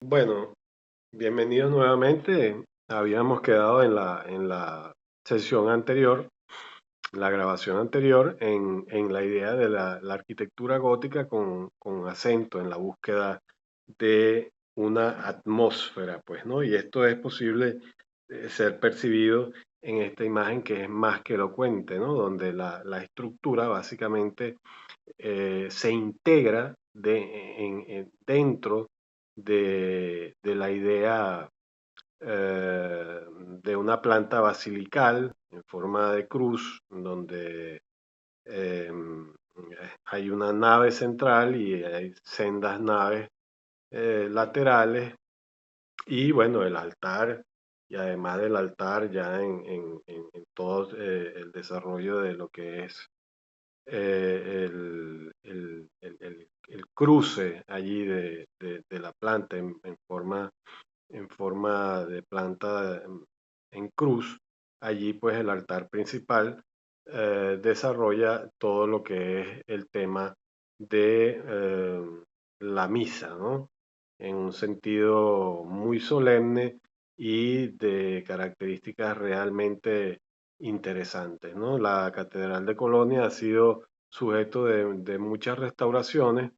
Bueno, bienvenidos nuevamente. Habíamos quedado en la sesión anterior, la grabación anterior, en la idea de la arquitectura gótica con acento en la búsqueda de una atmósfera, pues, ¿no? Y esto es posible ser percibido en esta imagen que es más que elocuente, ¿no? Donde la estructura básicamente se integra dentro de la idea de una planta basilical en forma de cruz, donde eh, hay una nave central y hay sendas naves laterales y bueno, el altar, y además del altar ya en todo el desarrollo de lo que es el cruce allí de la planta en forma de planta en cruz. Allí pues el altar principal desarrolla todo lo que es el tema de la misa, ¿no? En un sentido muy solemne y de características realmente interesantes, ¿no? La Catedral de Colonia ha sido sujeto de muchas restauraciones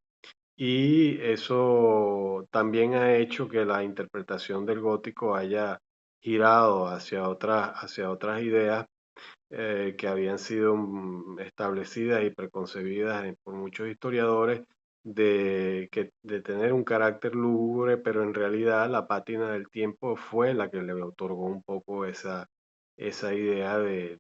y eso también ha hecho que la interpretación del gótico haya girado hacia otras ideas que habían sido establecidas y preconcebidas por muchos historiadores de tener un carácter lúgubre, pero en realidad la pátina del tiempo fue la que le otorgó un poco esa idea de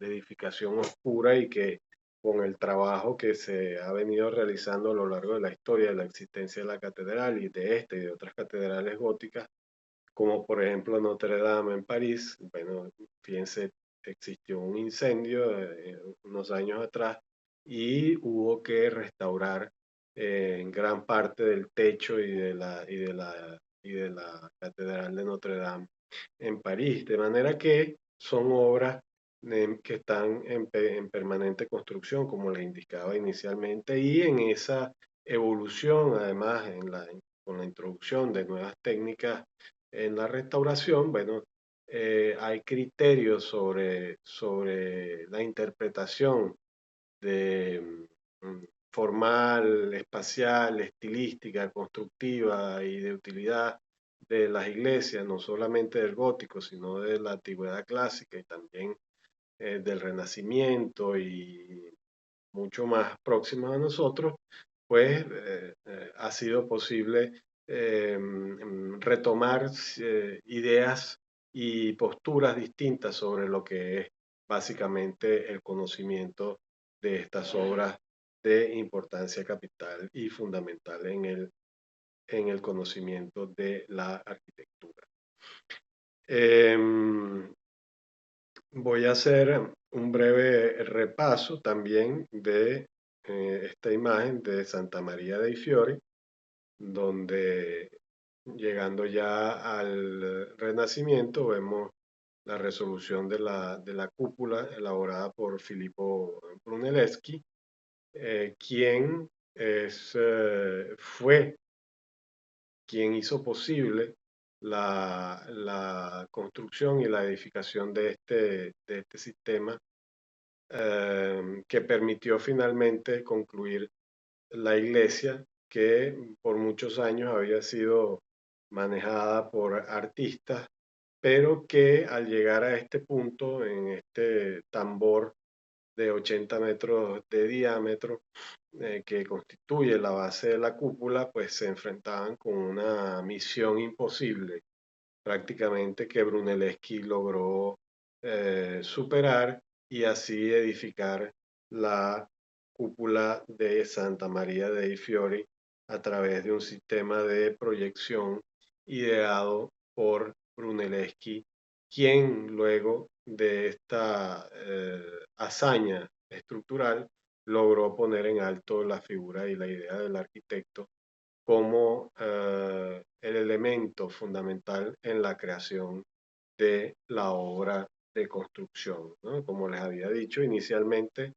edificación oscura y que con el trabajo que se ha venido realizando a lo largo de la historia de la existencia de la catedral y de esta y de otras catedrales góticas, como por ejemplo Notre Dame en París. Bueno, fíjense, existió un incendio unos años atrás y hubo que restaurar en gran parte del techo y de la Catedral de Notre Dame en París, de manera que son obras que están en permanente construcción, como les indicaba inicialmente, y en esa evolución, además, con la introducción de nuevas técnicas en la restauración, bueno, hay criterios sobre la interpretación de formal, espacial, estilística, constructiva y de utilidad de las iglesias, no solamente del gótico, sino de la antigüedad clásica y también del Renacimiento y mucho más próximas a nosotros, pues ha sido posible retomar ideas y posturas distintas sobre lo que es básicamente el conocimiento de estas obras de importancia capital y fundamental en el conocimiento de la arquitectura. Em, Voy a hacer un breve repaso también de esta imagen de Santa María dei Fiori, donde llegando ya al Renacimiento vemos la resolución de la cúpula elaborada por Filippo Brunelleschi, quien fue quien hizo posible la construcción y la edificación de este sistema que permitió finalmente concluir la iglesia que por muchos años había sido manejada por artistas, pero que al llegar a este punto, en este tambor de 80 metros de diámetro que constituye la base de la cúpula, pues se enfrentaban con una misión imposible, prácticamente que Brunelleschi logró superar y así edificar la cúpula de Santa María dei Fiori a través de un sistema de proyección ideado por Brunelleschi, quien luego de esta hazaña estructural logró poner en alto la figura y la idea del arquitecto como el elemento fundamental en la creación de la obra de construcción, ¿no? Como les había dicho inicialmente,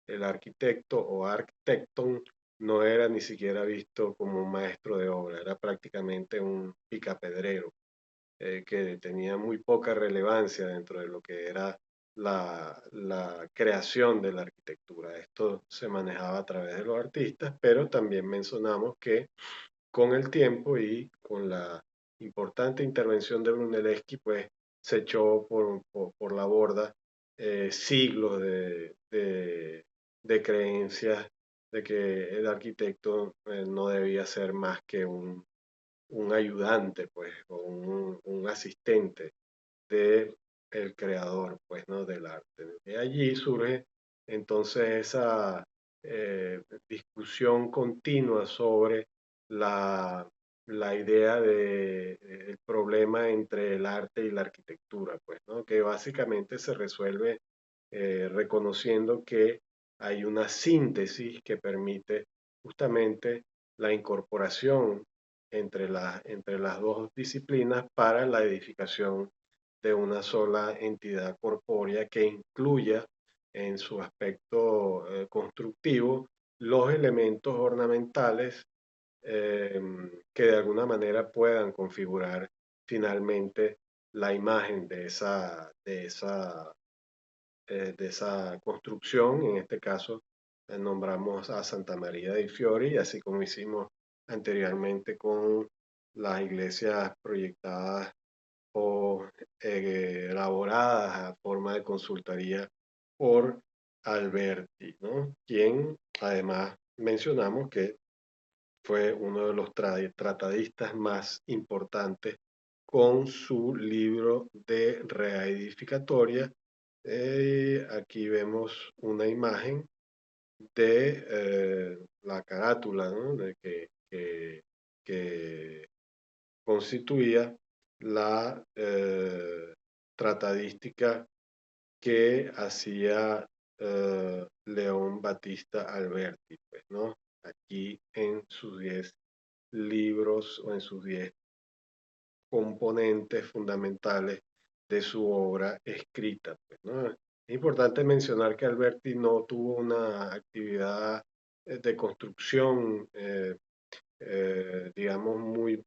el arquitecto o arquitecton no era ni siquiera visto como un maestro de obra, era prácticamente un picapedrero que tenía muy poca relevancia dentro de lo que era la creación de la arquitectura. Esto se manejaba a través de los artistas, pero también mencionamos que con el tiempo y con la importante intervención de Brunelleschi, pues se echó por la borda siglos de creencias de que el arquitecto no debía ser más que un ayudante, pues, o un asistente de el creador, pues, ¿no? Del arte. De allí surge entonces esa discusión continua sobre la, la idea de el problema entre el arte y la arquitectura, pues, ¿no? Que básicamente se resuelve reconociendo que hay una síntesis que permite justamente la incorporación entre las dos disciplinas para la edificación de una sola entidad corpórea que incluya en su aspecto constructivo los elementos ornamentales eh, que de alguna manera puedan configurar finalmente la imagen de esa construcción. En este caso, nombramos a Santa María dei Fiori, así como hicimos anteriormente con las iglesias proyectadas o elaboradas a forma de consultoría por Alberti, ¿no? Quien además mencionamos que fue uno de los tratadistas más importantes con su libro de reedificatoria. Aquí vemos una imagen de la carátula, ¿no? Que constituía la tratadística que hacía León Battista Alberti, pues, ¿no? Aquí en sus 10 libros o en sus 10 componentes fundamentales de su obra escrita, pues, ¿no? Es importante mencionar que Alberti no tuvo una actividad de construcción digamos, muy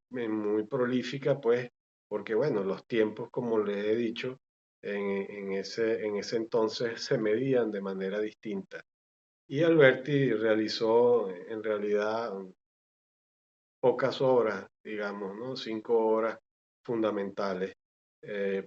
prolífica, pues, porque, bueno, los tiempos, como les he dicho, en ese entonces se medían de manera distinta. Y Alberti realizó, en realidad, pocas obras, digamos, ¿no? 5 obras fundamentales,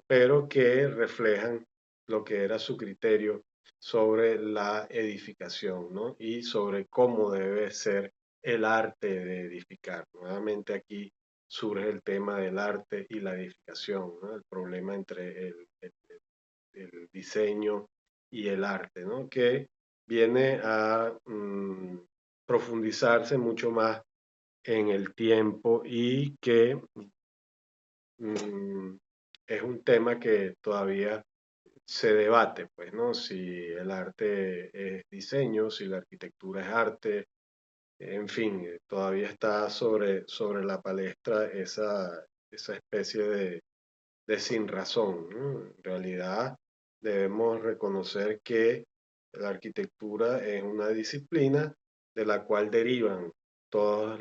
pero que reflejan lo que era su criterio sobre la edificación, ¿no? Y sobre cómo debe ser el arte de edificar. Nuevamente aquí surge el tema del arte y la edificación, ¿no? El problema entre el diseño y el arte, ¿no? Que viene a profundizarse mucho más en el tiempo y que mm, es un tema que todavía se debate, pues, ¿no? Si el arte es diseño, si la arquitectura es arte, en fin, todavía está sobre la palestra esa especie de sin razón, ¿no? En realidad debemos reconocer que la arquitectura es una disciplina de la cual derivan todo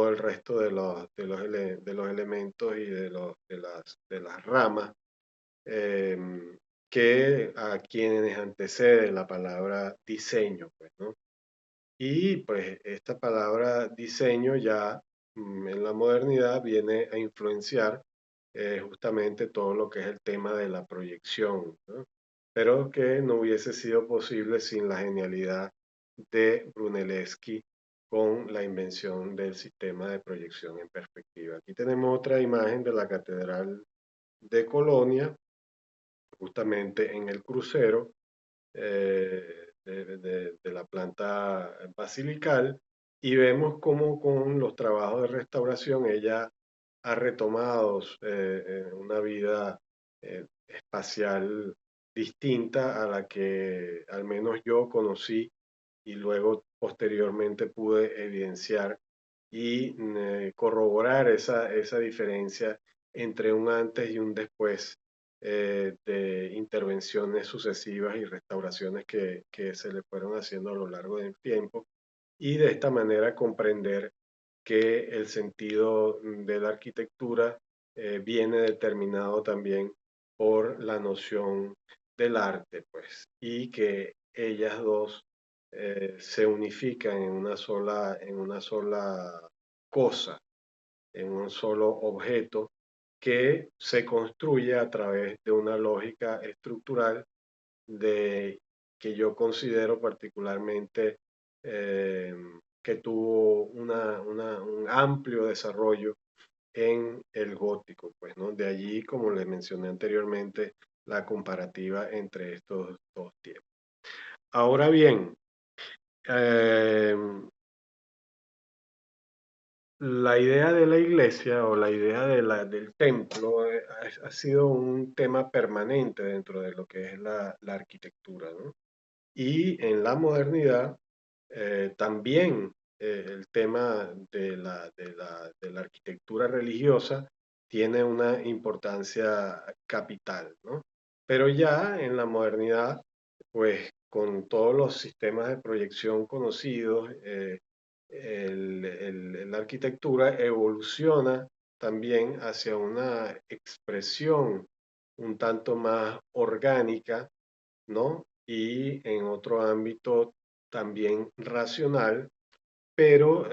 el resto de los elementos y de las ramas eh, que a quienes antecede la palabra diseño, pues, ¿no? Y pues esta palabra diseño ya en la modernidad viene a influenciar justamente todo lo que es el tema de la proyección, ¿no? Pero que no hubiese sido posible sin la genialidad de Brunelleschi con la invención del sistema de proyección en perspectiva. Aquí tenemos otra imagen de la Catedral de Colonia, justamente en el crucero, de la planta basilical y vemos cómo con los trabajos de restauración ella ha retomado una vida espacial distinta a la que al menos yo conocí y luego posteriormente pude evidenciar y corroborar esa diferencia entre un antes y un después de intervenciones sucesivas y restauraciones que se le fueron haciendo a lo largo del tiempo. y de esta manera comprender que el sentido de la arquitectura viene determinado también por la noción del arte, pues, y que ellas dos se unifican en una sola cosa, en un solo objeto que se construye a través de una lógica estructural de que yo considero particularmente eh, que tuvo un amplio desarrollo en el gótico, pues, ¿no? De allí, como les mencioné anteriormente, la comparativa entre estos dos tiempos. Ahora bien, eh, la idea de la iglesia o la idea del templo ha sido un tema permanente dentro de lo que es la arquitectura, ¿no? Y en la modernidad también el tema de la arquitectura religiosa tiene una importancia capital, ¿no? Pero ya en la modernidad, pues con todos los sistemas de proyección conocidos, la arquitectura evoluciona también hacia una expresión un tanto más orgánica, ¿no? Y en otro ámbito también racional, pero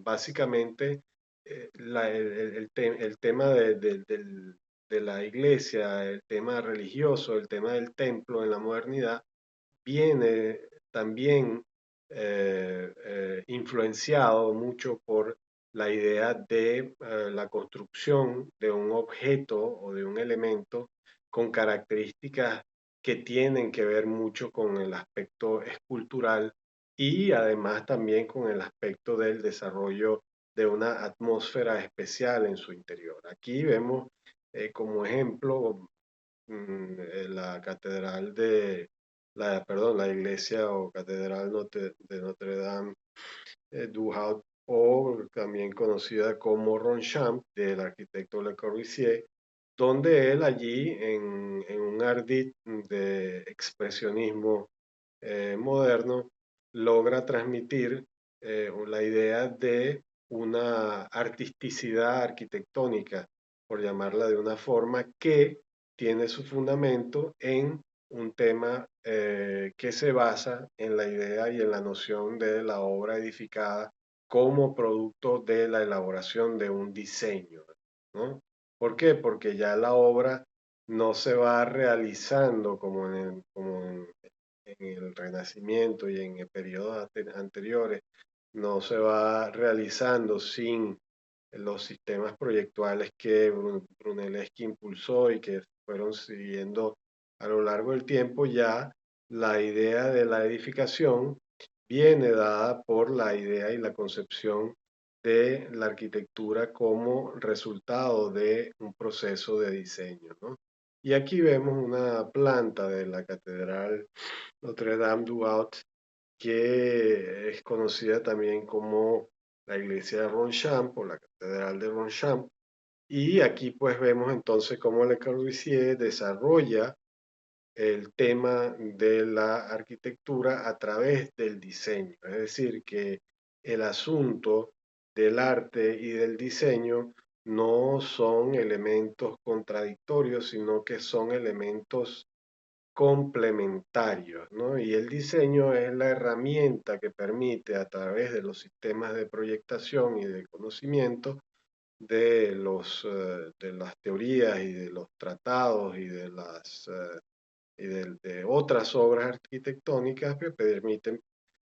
básicamente el tema de la iglesia, el tema religioso, el tema del templo en la modernidad viene también influenciado mucho por la idea de la construcción de un objeto o de un elemento con características que tienen que ver mucho con el aspecto escultural y además también con el aspecto del desarrollo de una atmósfera especial en su interior. Aquí vemos como ejemplo la catedral perdón, la iglesia o catedral de Notre Dame du Haut, o también conocida como Ronchamp, del arquitecto Le Corbusier, donde él allí en un ardid de expresionismo moderno logra transmitir la idea de una artisticidad arquitectónica, por llamarla de una forma, que tiene su fundamento en un tema que se basa en la idea y en la noción de la obra edificada como producto de la elaboración de un diseño, ¿no? ¿Por qué? Porque ya la obra no se va realizando en el Renacimiento y en periodos anteriores, no se va realizando sin los sistemas proyectuales que Brunelleschi impulsó y que fueron siguiendo a lo largo del tiempo. Ya la idea de la edificación viene dada por la idea y la concepción de la arquitectura como resultado de un proceso de diseño, ¿no? Y aquí vemos una planta de la Catedral Notre Dame du Haut, que es conocida también como la iglesia de Ronchamp o la catedral de Ronchamp. Y aquí pues vemos entonces cómo Le Corbusier desarrolla el tema de la arquitectura a través del diseño. Es decir, que el asunto del arte y del diseño no son elementos contradictorios, sino que son elementos complementarios, ¿no? Y el diseño es la herramienta que permite a través de los sistemas de proyectación y de conocimiento de las teorías y de los tratados y de otras obras arquitectónicas que permiten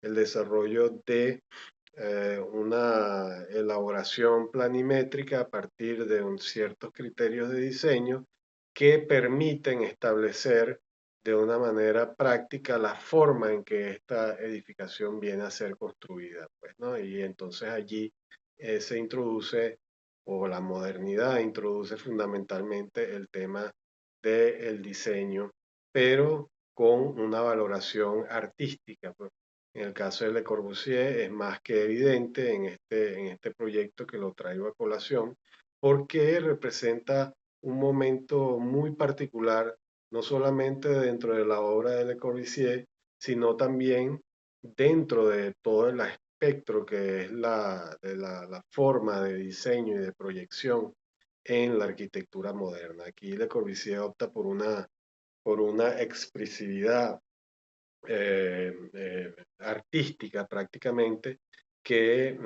el desarrollo de una elaboración planimétrica a partir de ciertos criterios de diseño que permiten establecer de una manera práctica la forma en que esta edificación viene a ser construida, pues, ¿no? Y entonces allí se introduce, o la modernidad introduce fundamentalmente el tema del diseño, pero con una valoración artística, pues. En el caso de Le Corbusier es más que evidente en este proyecto que lo traigo a colación, porque representa un momento muy particular, no solamente dentro de la obra de Le Corbusier, sino también dentro de todo el espectro que es la forma de diseño y de proyección en la arquitectura moderna. Aquí Le Corbusier opta por una expresividad artística prácticamente que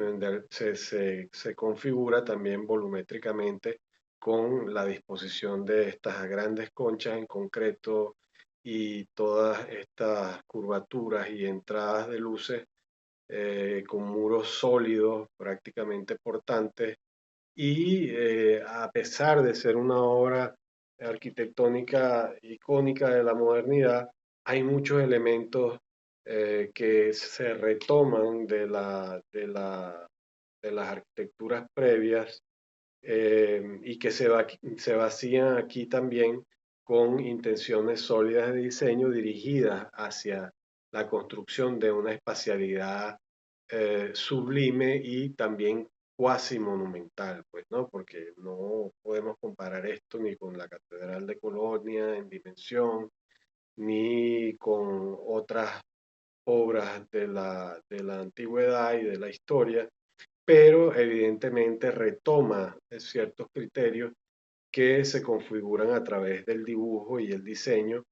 se configura también volumétricamente con la disposición de estas grandes conchas en concreto y todas estas curvaturas y entradas de luces con muros sólidos prácticamente portantes y a pesar de ser una obra arquitectónica icónica de la modernidad, hay muchos elementos que se retoman de las arquitecturas previas y que se vacían aquí también con intenciones sólidas de diseño dirigidas hacia la construcción de una espacialidad sublime y también cuasi monumental, pues, ¿no? Porque no podemos comparar esto ni con la Catedral de Colonia en dimensión, ni con otras obras de la antigüedad y de la historia, pero evidentemente retoma ciertos criterios que se configuran a través del dibujo y el diseño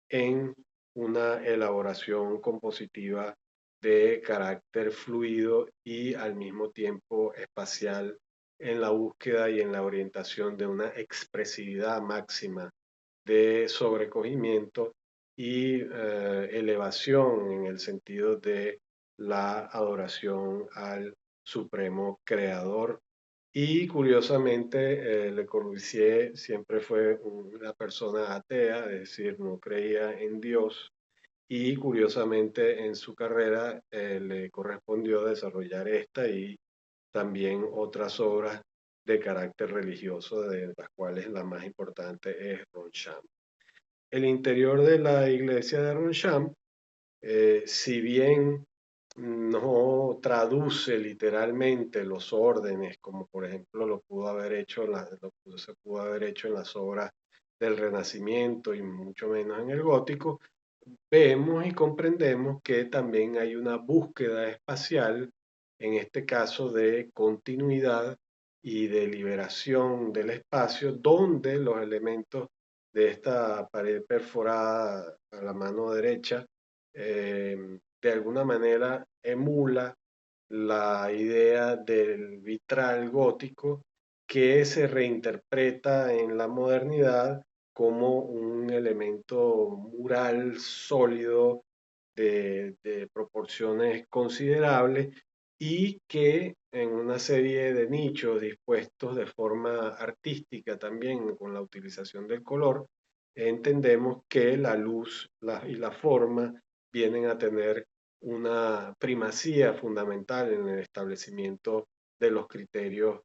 en una elaboración compositiva de carácter fluido y al mismo tiempo espacial en la búsqueda y en la orientación de una expresividad máxima de sobrecogimiento y elevación en el sentido de la adoración al supremo creador. Y curiosamente, Le Corbusier siempre fue una persona atea, es decir, no creía en Dios. Y curiosamente en su carrera le correspondió desarrollar esta y también otras obras de carácter religioso, de las cuales la más importante es Ronchamp. El interior de la iglesia de Ronchamp, si bien no traduce literalmente los órdenes, como por ejemplo lo pudo haber hecho se pudo haber hecho en las obras del Renacimiento y mucho menos en el Gótico, vemos y comprendemos que también hay una búsqueda espacial, en este caso de continuidad y de liberación del espacio, donde los elementos de esta pared perforada a la mano derecha de alguna manera emula la idea del vitral gótico que se reinterpreta en la modernidad como un elemento mural sólido de proporciones considerables y que en una serie de nichos dispuestos de forma artística también con la utilización del color, entendemos que la luz y la forma vienen a tener una primacía fundamental en el establecimiento de los criterios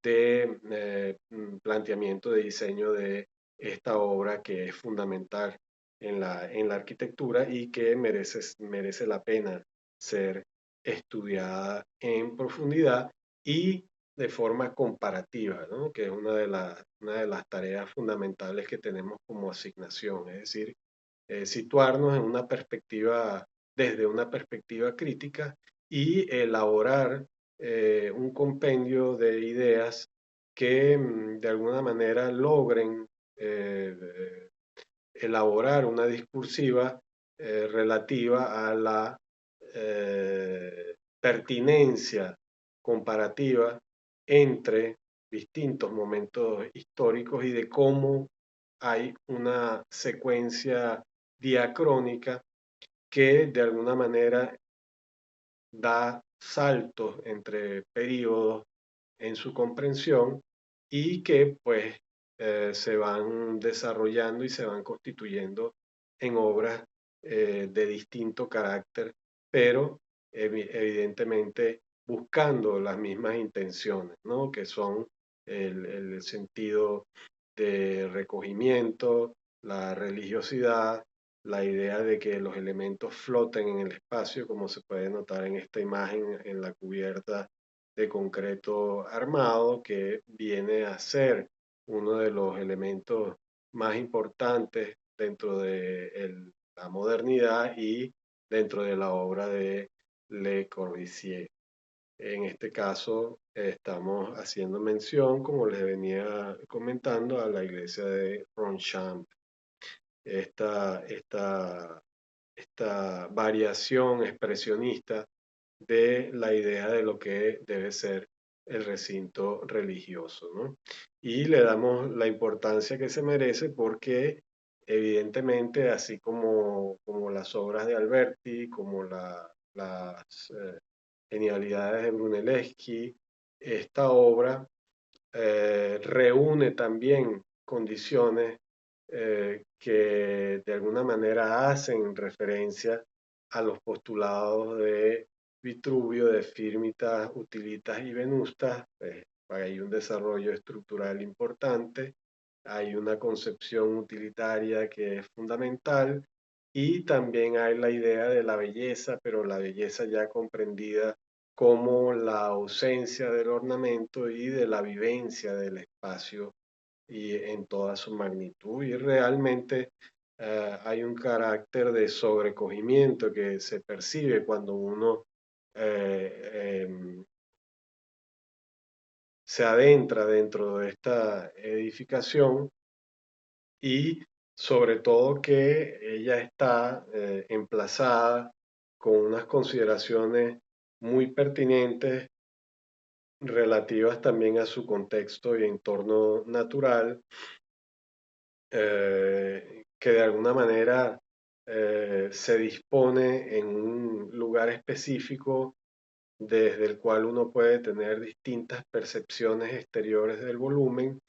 de planteamiento de diseño de esta obra que es fundamental en la arquitectura y que merece la pena ser estudiada en profundidad y de forma comparativa, ¿no? Que es una de las tareas fundamentales que tenemos como asignación, es decir, situarnos en una perspectiva, desde una perspectiva crítica y elaborar un compendio de ideas que de alguna manera logren eh, elaborar una discursiva relativa a la pertinencia comparativa entre distintos momentos históricos y de cómo hay una secuencia diacrónica que de alguna manera da saltos entre periodos en su comprensión y que pues se van desarrollando y se van constituyendo en obras de distinto carácter, pero evidentemente buscando las mismas intenciones, ¿no? Que son el sentido de recogimiento, la religiosidad, la idea de que los elementos floten en el espacio, como se puede notar en esta imagen en la cubierta de concreto armado, que viene a ser uno de los elementos más importantes dentro de la modernidad y dentro de la obra de Le Corbusier. En este caso, estamos haciendo mención, como les venía comentando, a la iglesia de Ronchamp. Esta, esta, esta variación expresionista de la idea de lo que debe ser el recinto religioso, ¿no? Y le damos la importancia que se merece porque evidentemente, así como las obras de Alberti, como las genialidades de Brunelleschi, esta obra reúne también condiciones que de alguna manera hacen referencia a los postulados de Vitruvio, de Firmitas, Utilitas y Venustas. Hay un desarrollo estructural importante, hay una concepción utilitaria que es fundamental y también hay la idea de la belleza, pero la belleza ya comprendida como la ausencia del ornamento y de la vivencia del espacio y en toda su magnitud. Y realmente hay un carácter de sobrecogimiento que se percibe cuando uno se adentra dentro de esta edificación y sobre todo que ella está emplazada con unas consideraciones muy pertinentes relativas también a su contexto y entorno natural, que de alguna manera se dispone en un lugar específico desde el cual uno puede tener distintas percepciones exteriores del volumen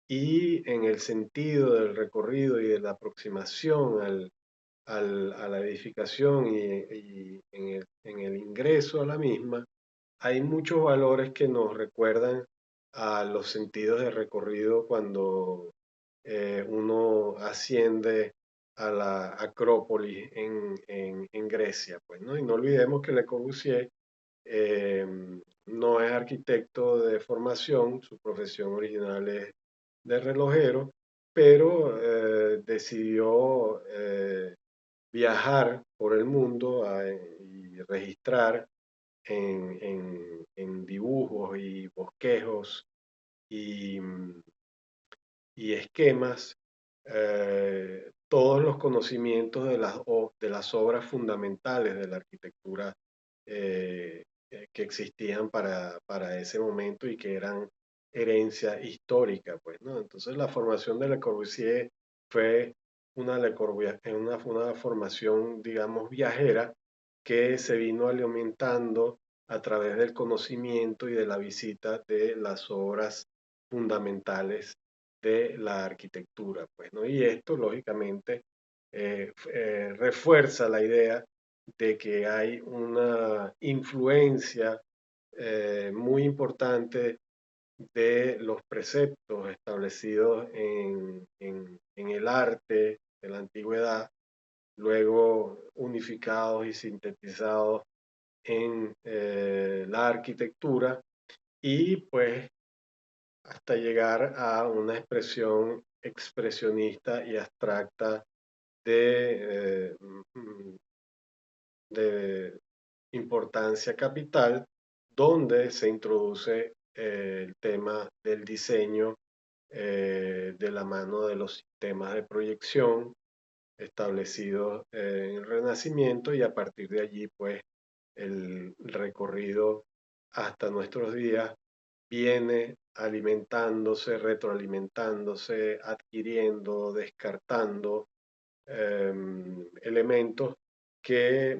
y en el sentido del recorrido y de la aproximación a la edificación y en el ingreso a la misma, hay muchos valores que nos recuerdan a los sentidos de recorrido cuando uno asciende a la Acrópolis en Grecia, pues, ¿no? Y no olvidemos que Le Corbusier eh, no es arquitecto de formación, su profesión original es de relojero, pero decidió viajar por el mundo y registrar en dibujos y bosquejos y, y esquemas todos los conocimientos de las obras fundamentales de la arquitectura que existían para ese momento y que eran herencia histórica, pues, ¿no? Entonces la formación de Le Corbusier fue una formación, digamos, viajera que se vino alimentando a través del conocimiento y de la visita de las obras fundamentales de la arquitectura, pues, ¿no? Y esto, lógicamente, refuerza la idea de que hay una influencia muy importante de los preceptos establecidos en el arte de la antigüedad, luego unificados y sintetizados en la arquitectura y pues hasta llegar a una expresión expresionista y abstracta de, de importancia capital, donde se introduce el tema del diseño de la mano de los sistemas de proyección establecidos en el Renacimiento y a partir de allí, pues, el recorrido hasta nuestros días viene alimentándose, retroalimentándose, adquiriendo, descartando elementos que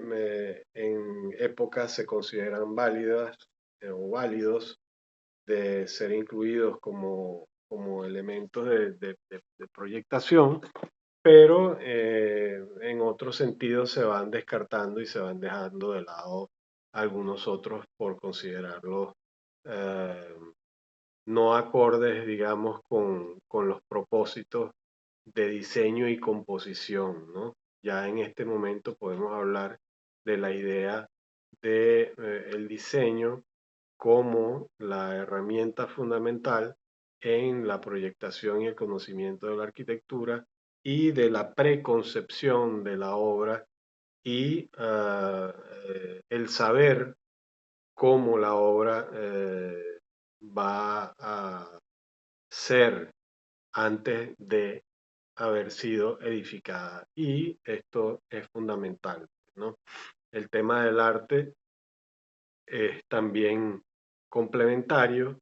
en épocas se consideran válidas o válidos de ser incluidos como elementos de proyectación, pero en otros sentidos se van descartando y se van dejando de lado algunos otros por considerarlos eh, no acordes, digamos, con los propósitos de diseño y composición, ¿no? Ya en este momento podemos hablar de la idea de el diseño como la herramienta fundamental en la proyectación y el conocimiento de la arquitectura y de la preconcepción de la obra y el saber cómo la obra va a ser antes de haber sido edificada. Y esto es fundamental, ¿no? El tema del arte es también complementario.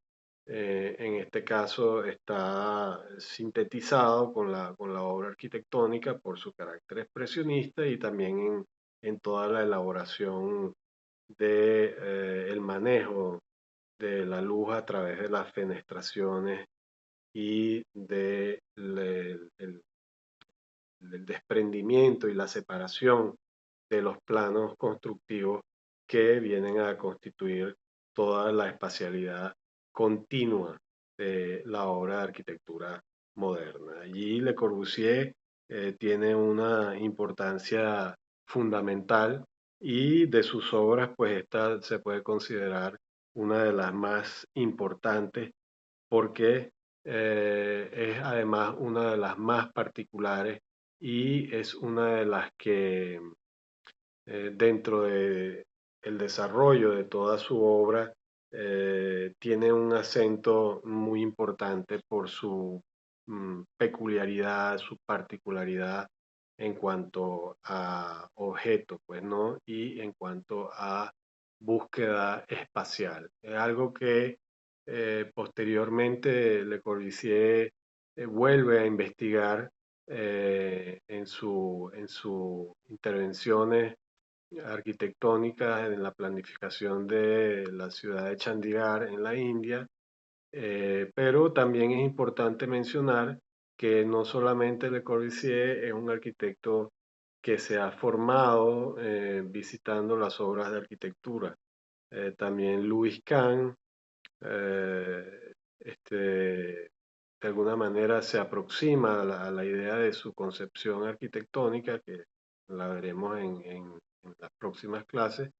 En este caso está sintetizado con la obra arquitectónica por su carácter expresionista y también en toda la elaboración de el manejo de la luz a través de las fenestraciones y de el desprendimiento y la separación de los planos constructivos que vienen a constituir toda la espacialidad continua de la obra de arquitectura moderna. Allí Le Corbusier tiene una importancia fundamental y de sus obras, pues esta se puede considerar una de las más importantes porque es además una de las más particulares y es una de las que dentro de el desarrollo de toda su obra tiene un acento muy importante por su peculiaridad, su particularidad en cuanto a objeto, pues, ¿no? Y en cuanto a búsqueda espacial. Es algo que posteriormente Le Corbusier vuelve a investigar en sus intervenciones arquitectónicas en la planificación de la ciudad de Chandigarh en la India, pero también es importante mencionar que no solamente Le Corbusier es un arquitecto que se ha formado visitando las obras de arquitectura, también Louis Kahn, de alguna manera se aproxima a la idea de su concepción arquitectónica, que la veremos en las próximas clases,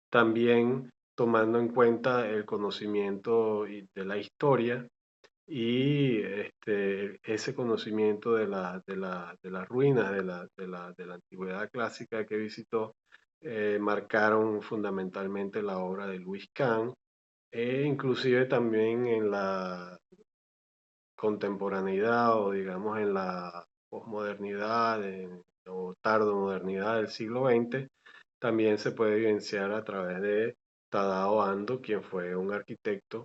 también tomando en cuenta el conocimiento de la historia y ese conocimiento de las ruinas de la antigüedad clásica que visitó, marcaron fundamentalmente la obra de Louis Kahn e inclusive también en la contemporaneidad o digamos en la posmodernidad o tardomodernidad del siglo XX, también se puede evidenciar a través de Tadao Ando, quien fue un arquitecto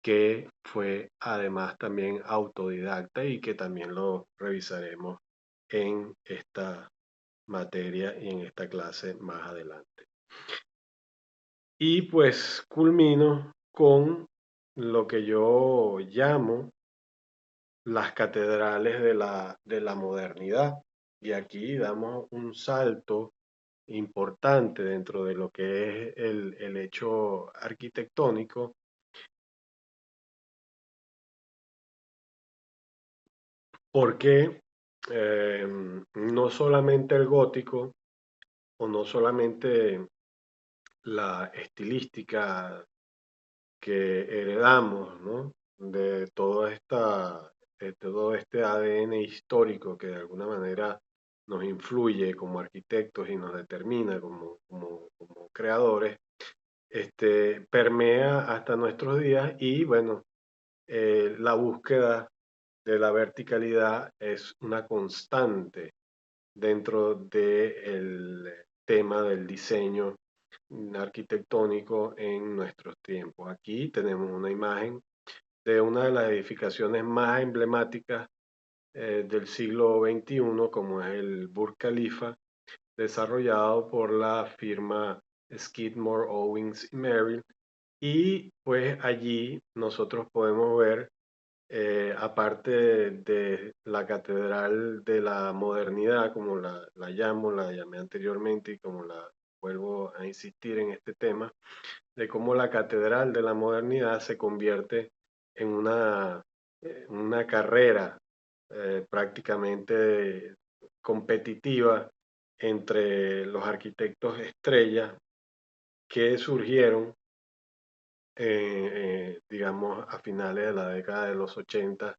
que fue además también autodidacta y que también lo revisaremos en esta materia y en esta clase más adelante. Y pues culmino con lo que yo llamo las catedrales de la modernidad. Y aquí damos un salto importante dentro de lo que es el hecho arquitectónico, porque no solamente el gótico o no solamente la estilística que heredamos, ¿no? De todo este ADN histórico que de alguna manera nos influye como arquitectos y nos determina como creadores, permea hasta nuestros días y bueno, la búsqueda de la verticalidad es una constante dentro del tema del diseño arquitectónico en nuestros tiempos. Aquí tenemos una imagen de una de las edificaciones más emblemáticas del siglo XXI, como es el Burj Khalifa, desarrollado por la firma Skidmore, Owings y Merrill. Y pues allí nosotros podemos ver, aparte de la Catedral de la Modernidad, como la llamo, la llamé anteriormente y como la vuelvo a insistir en este tema, de cómo la Catedral de la Modernidad se convierte en una carrera prácticamente competitiva entre los arquitectos estrellas que surgieron, digamos, a finales de la década de los 80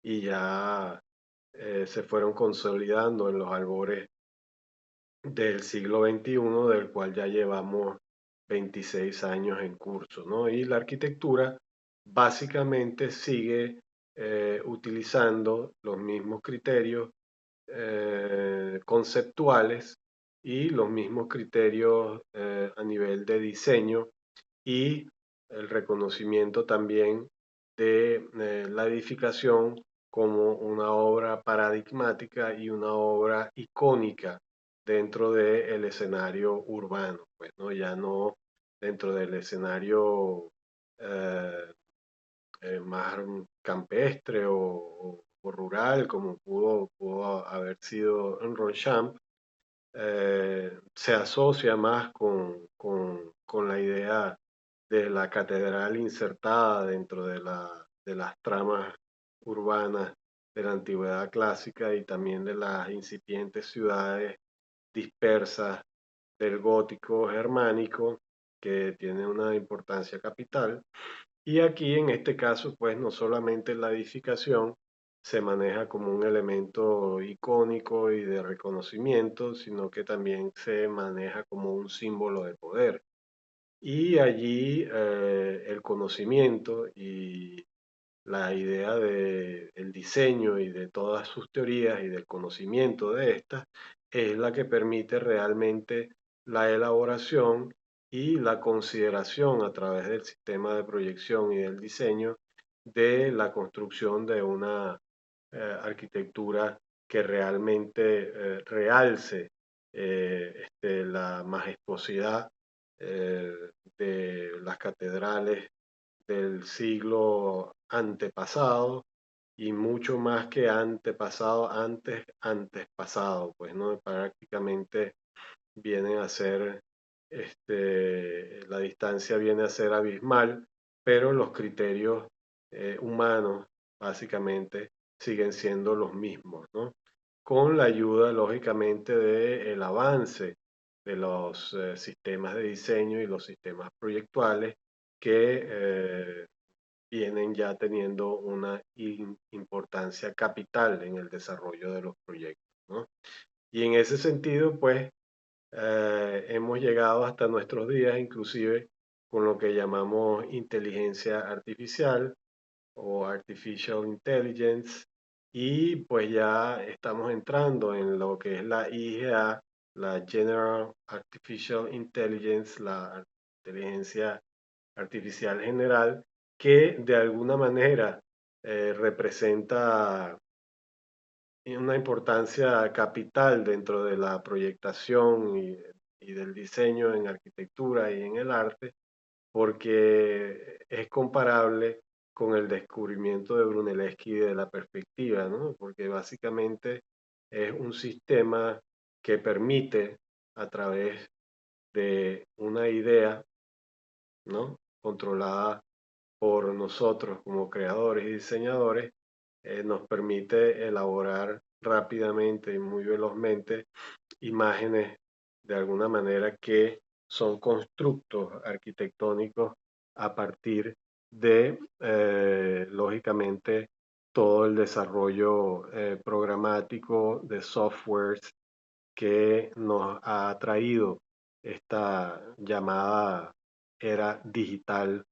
y ya se fueron consolidando en los albores del siglo XXI, del cual ya llevamos 26 años en curso, ¿no? Y la arquitectura básicamente sigue utilizando los mismos criterios conceptuales y los mismos criterios a nivel de diseño y el reconocimiento también de la edificación como una obra paradigmática y una obra icónica dentro del escenario urbano, pues, ¿no? Ya no dentro del escenario eh, más campestre o rural, como pudo haber sido en Ronchamp, se asocia más con la idea de la catedral insertada dentro de las tramas urbanas de la antigüedad clásica y también de las incipientes ciudades dispersas del gótico germánico, que tiene una importancia capital. Y aquí en este caso, pues no solamente la edificación se maneja como un elemento icónico y de reconocimiento, sino que también se maneja como un símbolo de poder. Y allí el conocimiento y la idea del diseño y de todas sus teorías y del conocimiento de estas es la que permite realmente la elaboración y la consideración a través del sistema de proyección y del diseño de la construcción de una arquitectura que realmente realce la majestuosidad eh, de las catedrales del siglo antepasado y mucho más que antepasado, antes pasado, pues, ¿no? Prácticamente vienen a ser, la distancia viene a ser abismal, pero los criterios humanos básicamente siguen siendo los mismos, ¿no? Con la ayuda, lógicamente, del avance de los sistemas de diseño y los sistemas proyectuales que vienen ya teniendo una importancia capital en el desarrollo de los proyectos, ¿no? Y en ese sentido, pues, hemos llegado hasta nuestros días, inclusive con lo que llamamos inteligencia artificial o artificial intelligence, y pues ya estamos entrando en lo que es la IGA, la General Artificial Intelligence, la inteligencia artificial general, que de alguna manera representa una importancia capital dentro de la proyectación y del diseño en arquitectura y en el arte, porque es comparable con el descubrimiento de Brunelleschi de la perspectiva, ¿no? Porque básicamente es un sistema que permite a través de una idea, ¿no? Controlada por nosotros como creadores y diseñadores, nos permite elaborar rápidamente y muy velozmente imágenes de alguna manera que son constructos arquitectónicos a partir de, lógicamente, todo el desarrollo programático de softwares que nos ha traído esta llamada era digital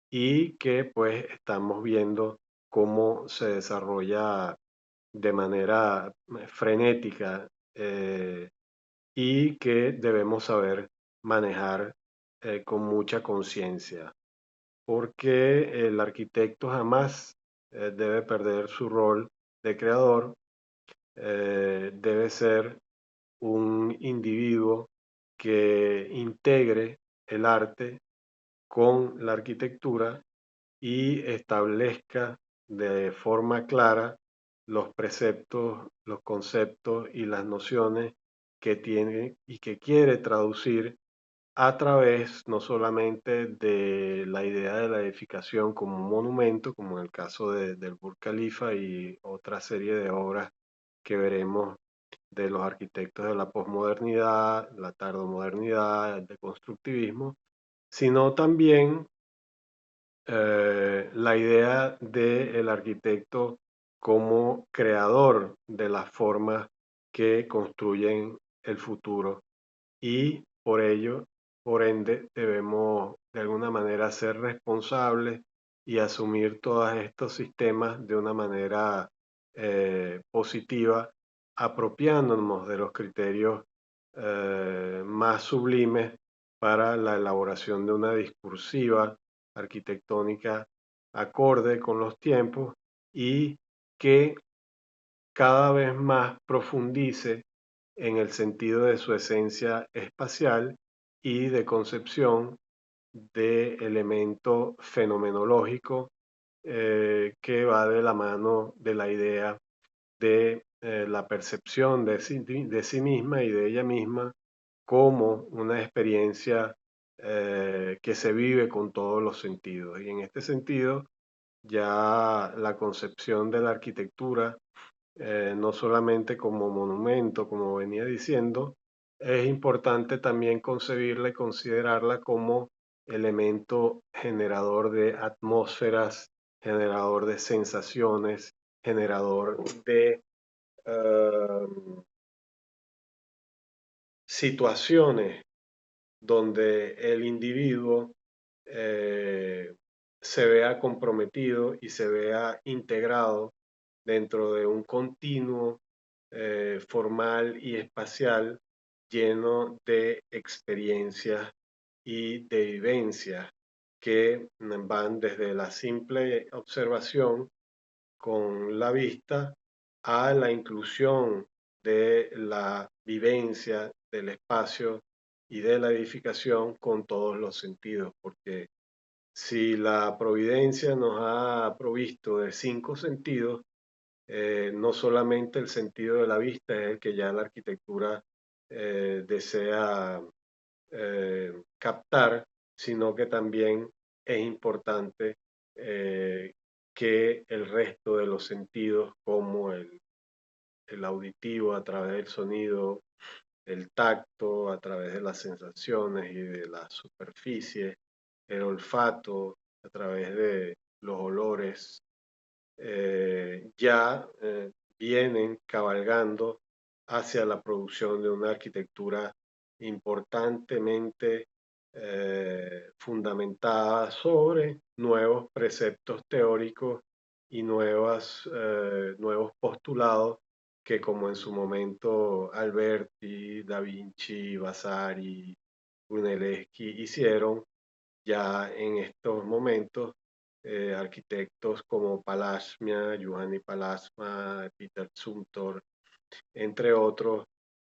y que pues estamos viendo cómo se desarrolla de manera frenética y que debemos saber manejar con mucha conciencia, porque el arquitecto jamás debe perder su rol de creador, debe ser un individuo que integre el arte con la arquitectura y establezca de forma clara los preceptos, los conceptos y las nociones que tiene y que quiere traducir a través no solamente de la idea de la edificación como un monumento, como en el caso del Burj Khalifa y otra serie de obras que veremos de los arquitectos de la posmodernidad, la tardomodernidad, el deconstructivismo, sino también la idea del arquitecto como creador de las formas que construyen el futuro y por ello, por ende, debemos de alguna manera ser responsables y asumir todos estos sistemas de una manera positiva, apropiándonos de los criterios más sublimes para la elaboración de una discursiva arquitectónica acorde con los tiempos y que cada vez más profundice en el sentido de su esencia espacial y de concepción de elemento fenomenológico que va de la mano de la idea de la percepción de sí misma y de ella misma como una experiencia que se vive con todos los sentidos. Y en este sentido, ya la concepción de la arquitectura no solamente como monumento, como venía diciendo, es importante también concebirla y considerarla como elemento generador de atmósferas, generador de sensaciones, generador de eh, situaciones donde el individuo eh, se vea comprometido y se vea integrado dentro de un continuo formal y espacial lleno de experiencias y de vivencias que van desde la simple observación con la vista a la inclusión de la vivencia del espacio y de la edificación con todos los sentidos, porque si la providencia nos ha provisto de 5 sentidos, no solamente el sentido de la vista es el que ya la arquitectura desea captar, sino que también es importante eh, que el resto de los sentidos, como el auditivo a través del sonido, el tacto a través de las sensaciones y de la superficie, el olfato a través de los olores, ya vienen cabalgando hacia la producción de una arquitectura importantemente fundamentada sobre nuevos preceptos teóricos y nuevos postulados que como en su momento Alberti, Da Vinci, Vasari, Brunelleschi hicieron, ya en estos momentos arquitectos como Palaschmia, Giovanni Palaschma, Peter Zumthor, entre otros,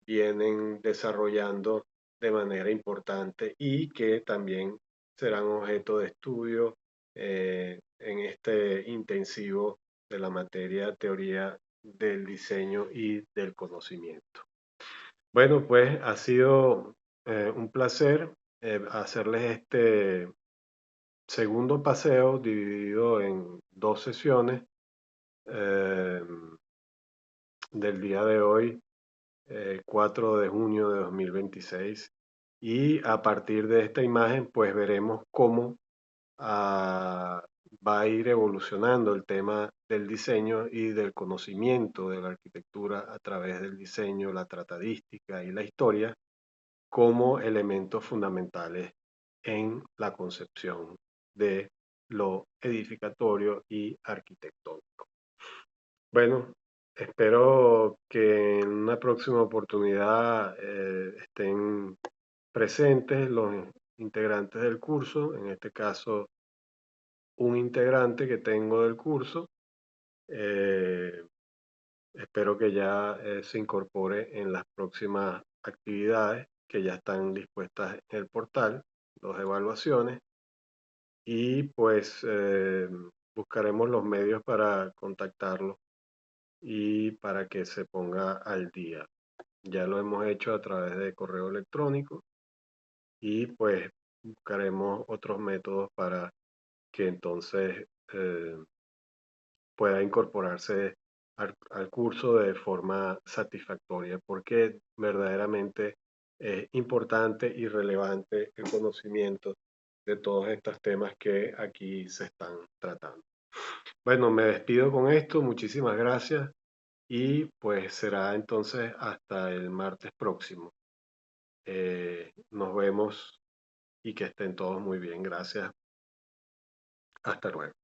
vienen desarrollando de manera importante y que también serán objeto de estudio en este intensivo de la materia teoría del diseño y del conocimiento. Bueno, pues ha sido un placer hacerles este segundo paseo dividido en 2 sesiones eh, del día de hoy, 4 de junio de 2026. Y a partir de esta imagen, pues veremos cómo ah, va a ir evolucionando el tema del diseño y del conocimiento de la arquitectura a través del diseño, la tratadística y la historia como elementos fundamentales en la concepción de lo edificatorio y arquitectónico. Bueno, espero que en una próxima oportunidad estén presentes los integrantes del curso, en este caso un integrante que tengo del curso. Eh, Espero que ya se incorpore en las próximas actividades que ya están dispuestas en el portal, las evaluaciones, y pues buscaremos los medios para contactarlo y para que se ponga al día. Ya lo hemos hecho a través de correo electrónico y pues buscaremos otros métodos para que entonces pueda incorporarse al curso de forma satisfactoria, porque verdaderamente es importante y relevante el conocimiento de todos estos temas que aquí se están tratando. Bueno, me despido con esto, muchísimas gracias y pues será entonces hasta el martes próximo. Nos vemos y que estén todos muy bien. Gracias. Hasta luego.